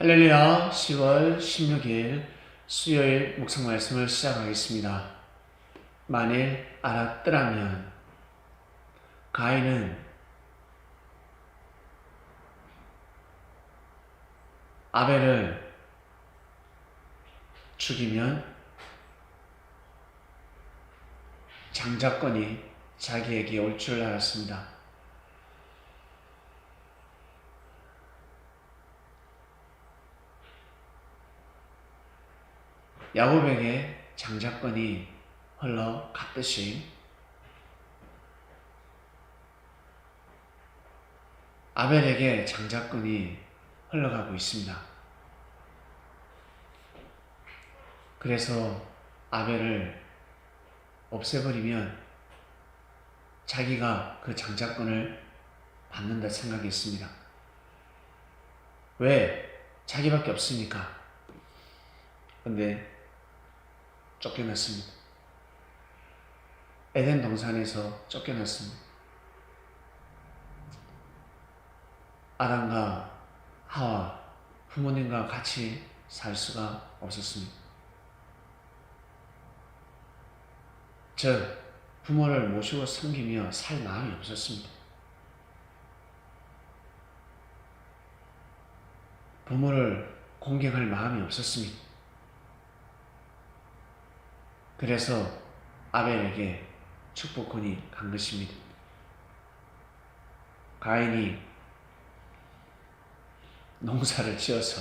할렐루야. 10월 16일 수요일 묵상 말씀을 시작하겠습니다. 만일 알았더라면. 가인은 아벨을 죽이면 장자권이 자기에게 올 줄 알았습니다. 야곱에게 장자권이 흘러갔듯이 아벨에게 장자권이 흘러가고 있습니다. 그래서 아벨을 없애버리면 자기가 그 장자권을 받는다 생각했습니다. 왜? 자기밖에 없으니까. 근데 쫓겨났습니다. 에덴 동산에서 쫓겨났습니다. 아담과 하와 부모님과 같이 살 수가 없었습니다. 즉 부모를 모시고 섬기며 살 마음이 없었습니다. 부모를 공경할 마음이 없었습니다. 그래서 아벨에게 축복권이 간 것입니다. 가인이 농사를 지어서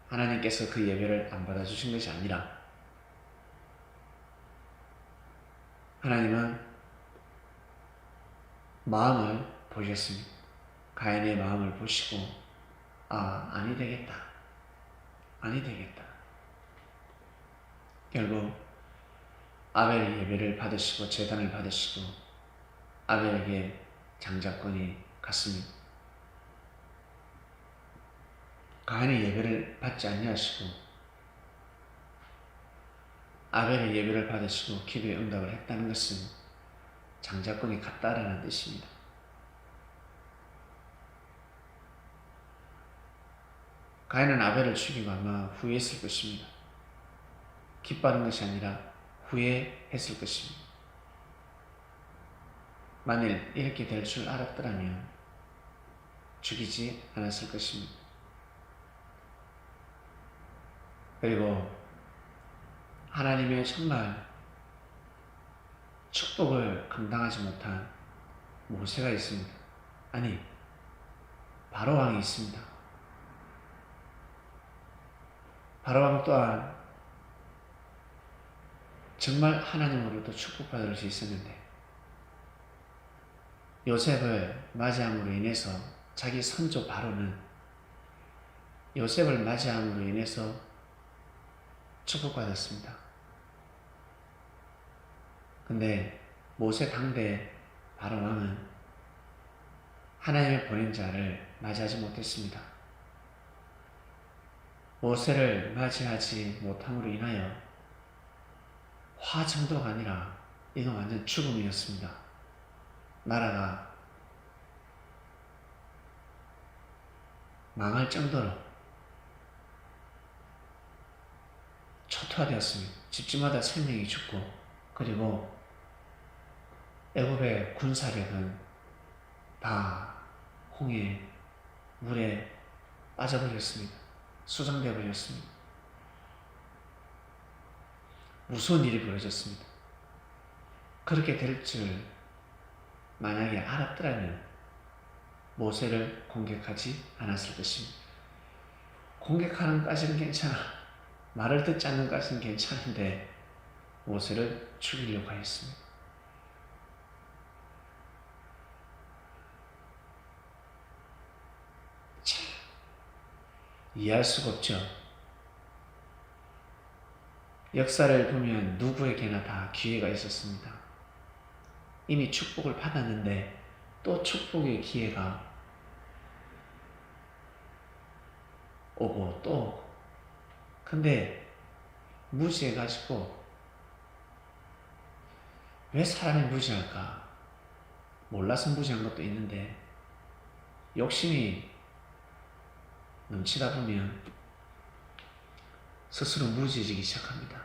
하나님께서 그 예배를 안 받아주신 것이 아니라 하나님은 마음을 보셨습니다. 가인의 마음을 보시고 아니 되겠다. 결국 아벨의 예배를 받으시고 제단을 받으시고 아벨에게 장자권이 갔습니다. 가인의 예배를 받지 아니하시고 아벨의 예배를 받으시고 기도의 응답을 했다는 것은 장자권이 갔다라는 뜻입니다. 가인은 아벨을 죽이고 아마 후회했을 것입니다. 기뻐하는 것이 아니라 후회했을 것입니다. 만일 이렇게 될 줄 알았더라면 죽이지 않았을 것입니다. 그리고 하나님의 정말 축복을 감당하지 못한 모세가 있습니다. 아니, 바로왕이 있습니다. 바로왕 또한 정말 하나님으로부터 축복받을 수 있었는데 요셉을 맞이함으로 인해서 자기 선조 바로는 요셉을 맞이함으로 인해서 축복받았습니다. 근데 모세 당대 바로왕은 하나님의 보낸 자를 맞이하지 못했습니다. 모세를 맞이하지 못함으로 인하여 화 정도가 아니라 이건 완전 죽음이었습니다. 나라가 망할 정도로 초토화되었습니다. 집집마다 생명이 죽고 그리고 애굽의 군사력은 다 홍해 물에 빠져버렸습니다. 수장되어 버렸습니다. 무서운 일이 벌어졌습니다. 그렇게 될 줄 만약에 알았더라면 모세를 공격하지 않았을 것입니다. 공격하는 것까지는 괜찮아. 말을 듣지 않는 것까지는 괜찮은데 모세를 죽이려고 하였습니다. 참, 이해할 수가 없죠. 역사를 보면 누구에게나 다 기회가 있었습니다. 이미 축복을 받았는데 또 축복의 기회가 오고 또 근데 무지해가지고 왜 사람이 무지할까? 몰라서 무지한 것도 있는데 욕심이 넘치다 보면 스스로 무지해지기 시작합니다.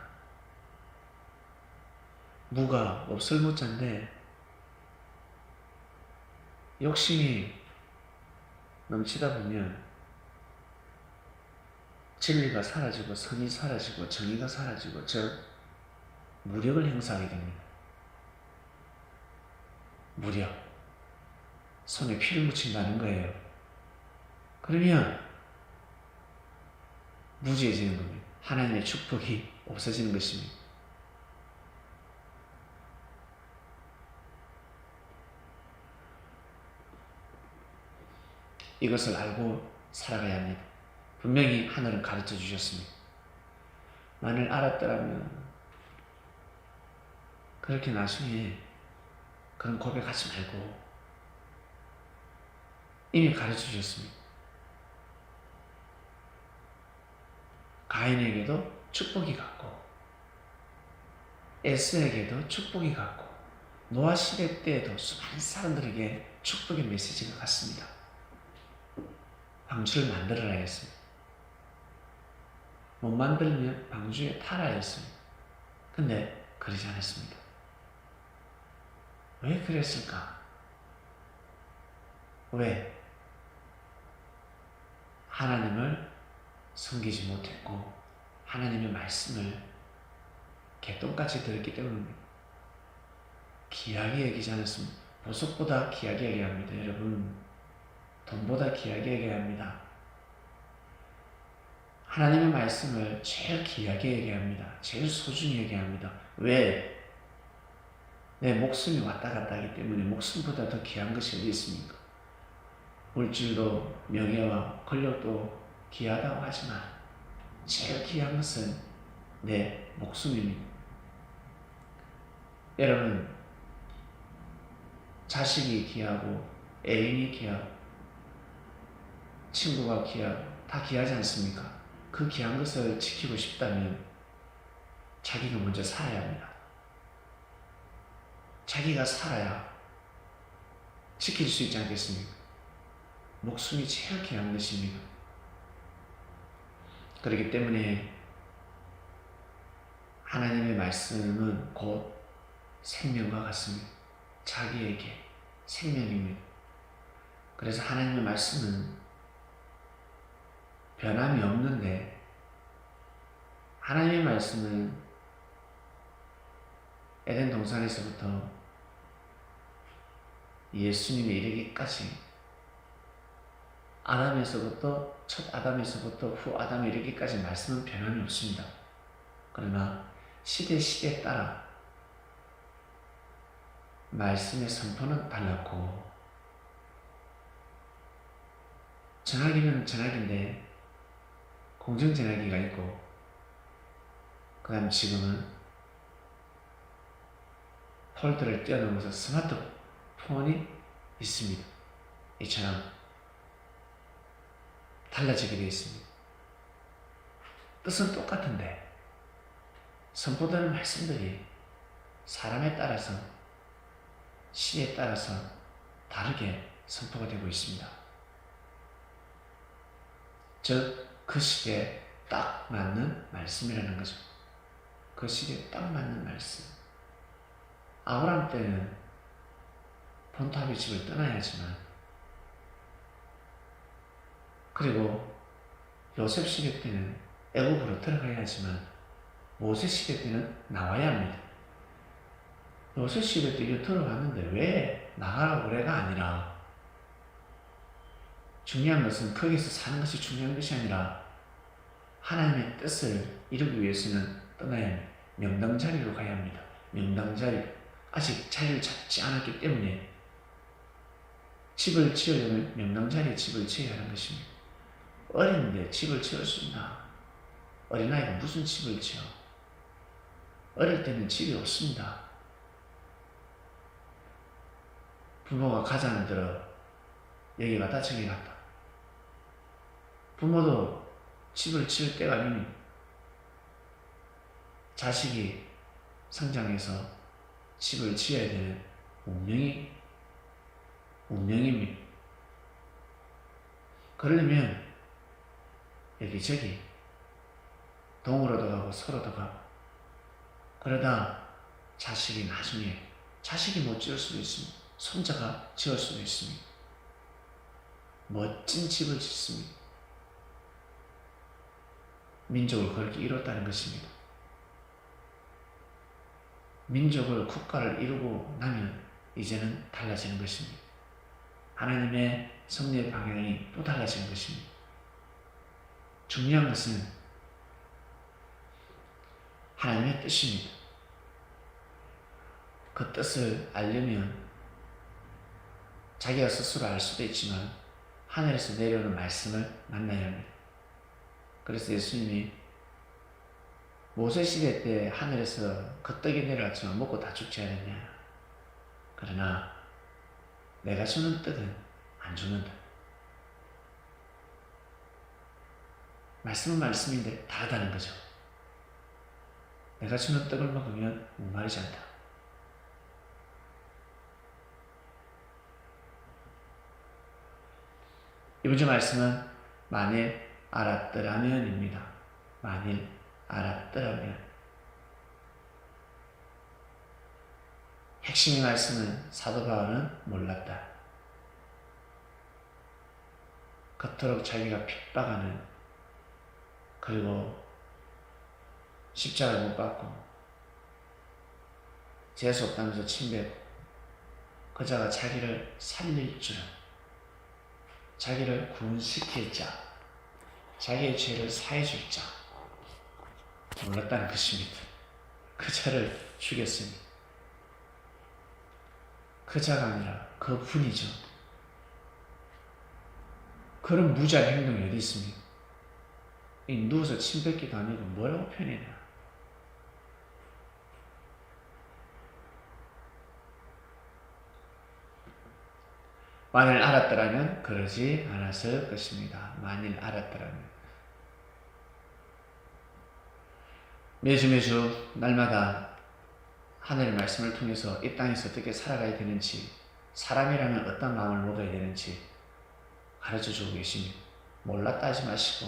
무가 없을 무자인데 욕심이 넘치다 보면 진리가 사라지고 선이 사라지고 정의가 사라지고 즉 무력을 행사하게 됩니다. 무력. 손에 피를 묻힌다는 거예요. 그러면 무지해지는 겁니다. 하나님의 축복이 없어지는 것입니다. 이것을 알고 살아가야 합니다. 분명히 하늘은 가르쳐 주셨습니다. 만일 알았더라면 그렇게 나중에 그런 고백하지 말고 이미 가르쳐 주셨습니다. 가인에게도 축복이 갔고 에스에게도 축복이 갔고 노아 시대 때에도 수많은 사람들에게 축복의 메시지가 갔습니다. 방주를 만들어라 했습니다. 못 만들면 방주에 타라 했습니다. 근데 그러지 않았습니다. 왜 그랬을까? 왜? 하나님을 섬기지 못했고 하나님의 말씀을 개똥같이 들었기 때문입니다. 귀하게 여기지 않았습니다. 보석보다 귀하게 여겨합니다. 여러분, 돈보다 귀하게 여겨합니다. 하나님의 말씀을 제일 귀하게 여겨합니다. 제일 소중히 여겨합니다. 왜? 내 목숨이 왔다 갔다 하기 때문에 목숨보다 더 귀한 것이 어디 있습니까? 물질도 명예와 권력도 귀하다고 하지만 제일 귀한 것은 내 목숨입니다. 여러분, 자식이 귀하고 애인이 귀하고 친구가 귀하고 다 귀하지 않습니까? 그 귀한 것을 지키고 싶다면 자기가 먼저 살아야 합니다. 자기가 살아야 지킬 수 있지 않겠습니까? 목숨이 제일 귀한 것입니다. 그렇기 때문에 하나님의 말씀은 곧 생명과 같습니다. 자기에게 생명입니다. 그래서 하나님의 말씀은 변함이 없는데 하나님의 말씀은 에덴 동산에서부터 예수님에 이르기까지 아담에서부터 첫 아담에서부터 후 아담에 이르기까지 말씀은 변함이 없습니다. 그러나 시대에 따라 말씀의 선포는 달랐고 전화기는 전화기인데 공중전화기가 있고 그 다음 지금은 폴더를 뛰어넘어서 스마트폰이 있습니다. 이처럼 달라지게 되어 있습니다. 뜻은 똑같은데 선포되는 말씀들이 사람에 따라서 시에 따라서 다르게 선포가 되고 있습니다. 즉 그 시대에 딱 맞는 말씀이라는 거죠. 그 시대에 딱 맞는 말씀. 아브라함 때는 본토 집을 떠나야 하지만 그리고 요셉 시대 때는 애굽으로 들어가야 하지만 모세 시대 때는 나와야 합니다. 요셉 시대 때 들어갔는데 왜 나가라고 그래가 아니라 중요한 것은 거기서 사는 것이 중요한 것이 아니라 하나님의 뜻을 이루기 위해서는 떠나야 합니다. 명당 자리로 가야 합니다. 명당 자리. 아직 자리를 잡지 않았기 때문에 집을 지으려면 명당 자리에 집을 지어야 하는 것입니다. 어린데 집을 지었습니다. 어린아이가 무슨 집을 지어? 어릴 때는 집이 없습니다. 부모가 가장을 들어 여기 갔다 저기 갔다. 부모도 집을 지을 때가 아닙니다. 자식이 성장해서 집을 지어야 되는 운명이 운명입니다. 그러려면 여기저기 동으로도 가고 서로도 가고 그러다 자식이 나중에 자식이 못 지을 수도 있습니다. 손자가 지을 수도 있습니다. 멋진 집을 짓습니다. 민족을 그렇게 이뤘다는 것입니다. 민족을 국가를 이루고 나면 이제는 달라지는 것입니다. 하나님의 섭리의 방향이 또 달라지는 것입니다. 중요한 것은 하나님의 뜻입니다. 그 뜻을 알려면 자기가 스스로 알 수도 있지만 하늘에서 내려오는 말씀을 만나야 합니다. 그래서 예수님이 모세 시대 때 하늘에서 그 떡이 내려왔지만 먹고 다 죽지 않았냐. 그러나 내가 주는 떡은 안 죽는다. 말씀은 말씀인데 다르다는 거죠. 내가 주는 떡을 먹으면 목마르지 않다. 이번 주 말씀은 만일 알았더라면입니다. 만일 알았더라면. 핵심의 말씀은 사도 바울은 몰랐다. 그토록 자기가 핍박하는 그리고 십자가를 못 받고 재수 없다면서 침뱉고 그자가 자기를 살릴 줄은 자기를 구원시킬 자 자기의 죄를 사해줄 자 몰랐다는 것입니다. 그자를 죽였습니다. 그자가 아니라 그분이죠. 그런 무자의 행동이 어디 있습니까? 누워서 침 뱉기도 아니고 뭐라고 표현해야 만일 알았더라면 그러지 않았을 것입니다. 만일 알았더라면. 매주 날마다 하늘의 말씀을 통해서 이 땅에서 어떻게 살아가야 되는지 사람이라면 어떤 마음을 먹어야 되는지 가르쳐주고 계십니다. 몰랐다 하지 마시고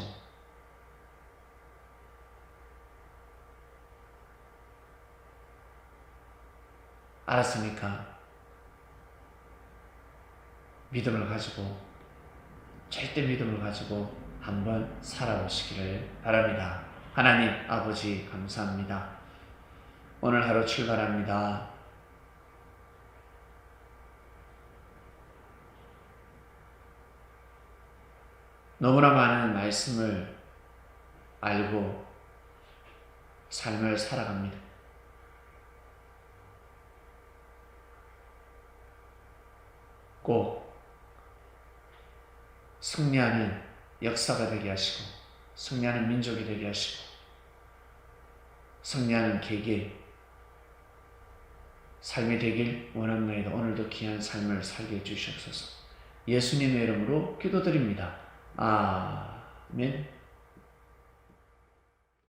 알았으니까 믿음을 가지고 절대 믿음을 가지고 한번 살아보시기를 바랍니다. 하나님 아버지 감사합니다. 오늘 하루 출발합니다. 너무나 많은 말씀을 알고 삶을 살아갑니다. 꼭 승리하는 역사가 되게 하시고 승리하는 민족이 되게 하시고 승리하는 개개 삶이 되길 원합니다. 오늘도 귀한 삶을 살게 해주시옵소서. 예수님의 이름으로 기도드립니다. 아멘.